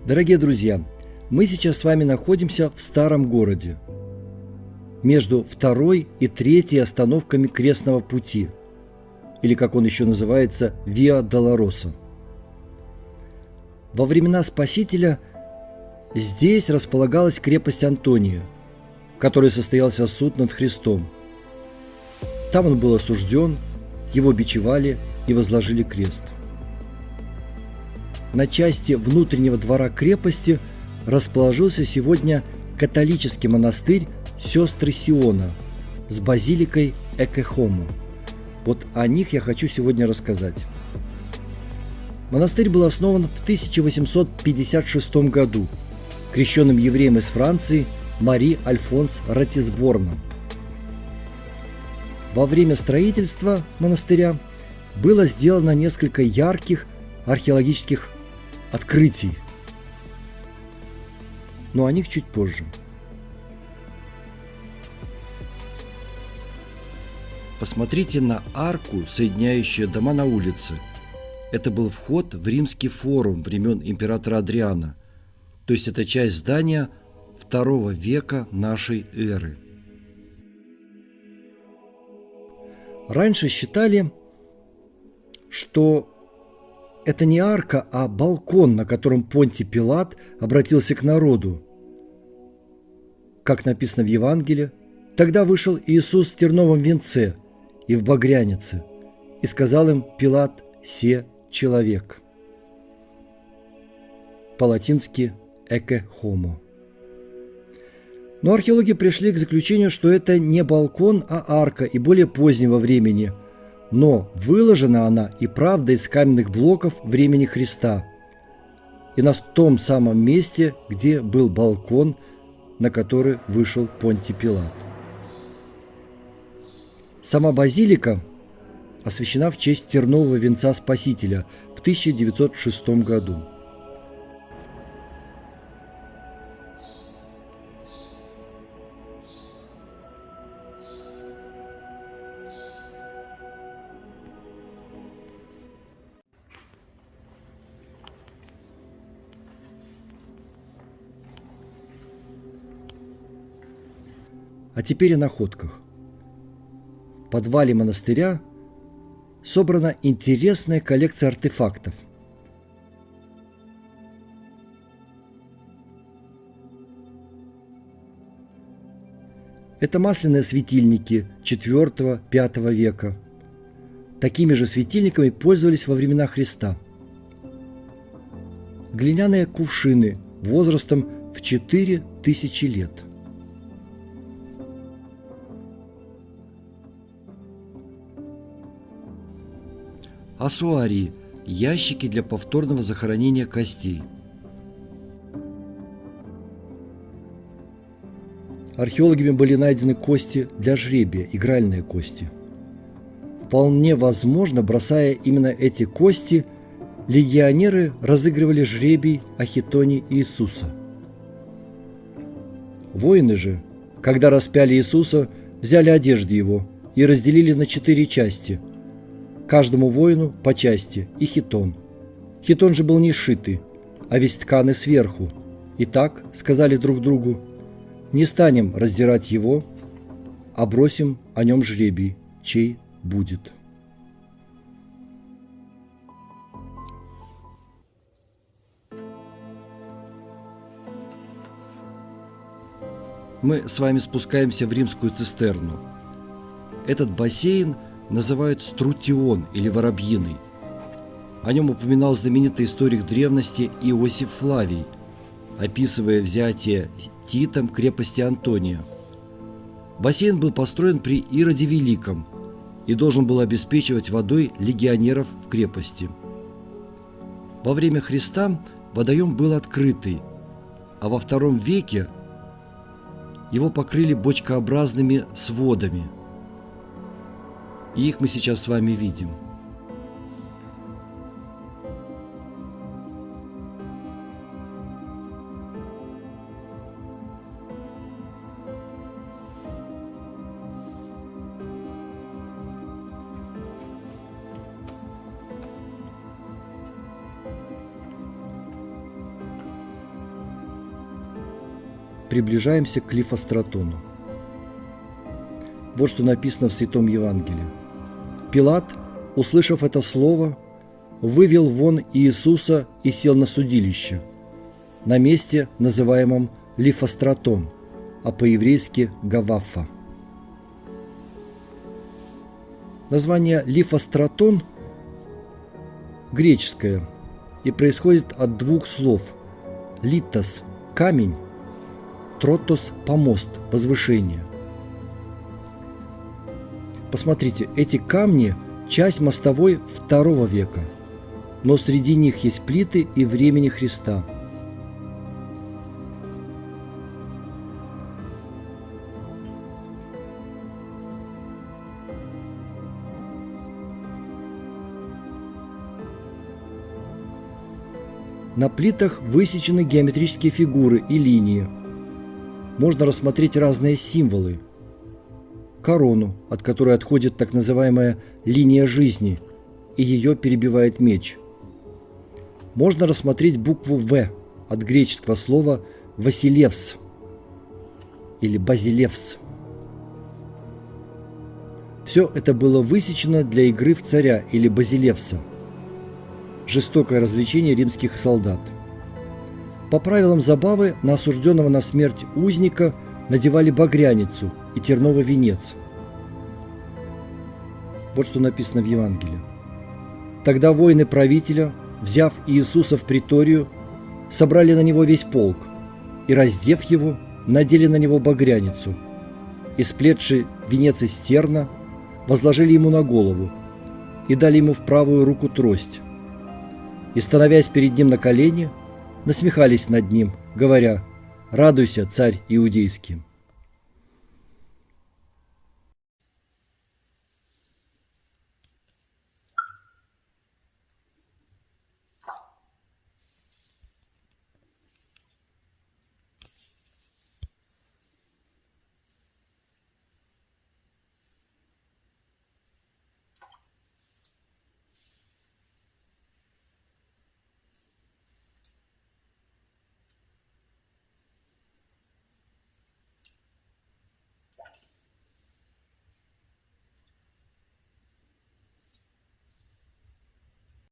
Дорогие друзья, мы сейчас с вами находимся в старом городе, между второй и третьей остановками крестного пути, или, как он еще называется, Виа Долороса. Во времена Спасителя здесь располагалась крепость Антония, в которой состоялся суд над Христом. Там он был осужден, его бичевали и возложили крест. На части внутреннего двора крепости расположился сегодня католический монастырь Сестры Сиона с базиликой Эке Хомо. Вот о них я хочу сегодня рассказать. Монастырь был основан в 1856 году крещенным евреем из Франции Мари Альфонс Ратисборном. Во время строительства монастыря было сделано несколько ярких археологических открытий, но о них чуть позже. Посмотрите на арку, соединяющую дома на улице. Это был вход в римский форум времен императора Адриана, то есть это часть здания II века нашей эры. Раньше считали, что это не арка, а балкон, на котором Понтий Пилат обратился к народу. Как написано в Евангелии, тогда вышел Иисус в терновом венце и в багрянице, и сказал им Пилат: «Се человек». По-латински «эке хомо». Но археологи пришли к заключению, что это не балкон, а арка и более позднего времени, но выложена она и правда из каменных блоков времени Христа и на том самом месте, где был балкон, на который вышел Понтий Пилат. Сама базилика освящена в честь тернового венца Спасителя в 1906 году. А теперь о находках. В подвале монастыря собрана интересная коллекция артефактов. Это масляные светильники IV-V века. Такими же светильниками пользовались во времена Христа. Глиняные кувшины возрастом в 4000 лет. Асуарии – ящики для повторного захоронения костей. Археологами были найдены кости для жребия, игральные кости. Вполне возможно, бросая именно эти кости, легионеры разыгрывали жребий о хитоне Иисуса. Воины же, когда распяли Иисуса, взяли одежды его и разделили на 4 части – каждому воину по части и хитон. Хитон же был не сшитый, а весь тканый сверху. И так сказали друг другу: не станем раздирать его, а бросим о нем жребий, чей будет. Мы с вами спускаемся в римскую цистерну. Этот бассейн называют Струтион или Воробьиный. О нем упоминал знаменитый историк древности Иосиф Флавий, описывая взятие Титом крепости Антония. Бассейн был построен при Ироде Великом и должен был обеспечивать водой легионеров в крепости. Во время Христа водоем был открытый, а во II веке его покрыли бочкообразными сводами. И их мы сейчас с вами видим. приближаемся к Лифостратону. Вот что написано в Святом Евангелии. Пилат, услышав это слово, вывел вон Иисуса и сел на судилище, на месте, называемом Лифостратон, а по-еврейски Гаваффа. Название Лифостратон греческое и происходит от двух слов: литос – камень, тротос – помост, возвышение. Посмотрите, эти камни – часть мостовой II века, но среди них есть плиты и времени Христа. На плитах высечены геометрические фигуры и линии. Можно рассмотреть разные символы. Корону, от которой отходит так называемая линия жизни, и ее перебивает меч. Можно рассмотреть букву «В» от греческого слова «Василевс» или «Базилевс». Все это было высечено для игры в царя или Базилевса. Жестокое развлечение римских солдат. По правилам забавы на осужденного на смерть узника надевали багряницу и терновый венец. Вот что написано в Евангелии. Тогда воины правителя, взяв Иисуса в приторию, собрали на него весь полк и, раздев его, надели на него багряницу и, сплетши венец из терна, возложили ему на голову и дали ему в правую руку трость. И, становясь перед ним на колени, насмехались над ним, говоря: «Радуйся, царь иудейский».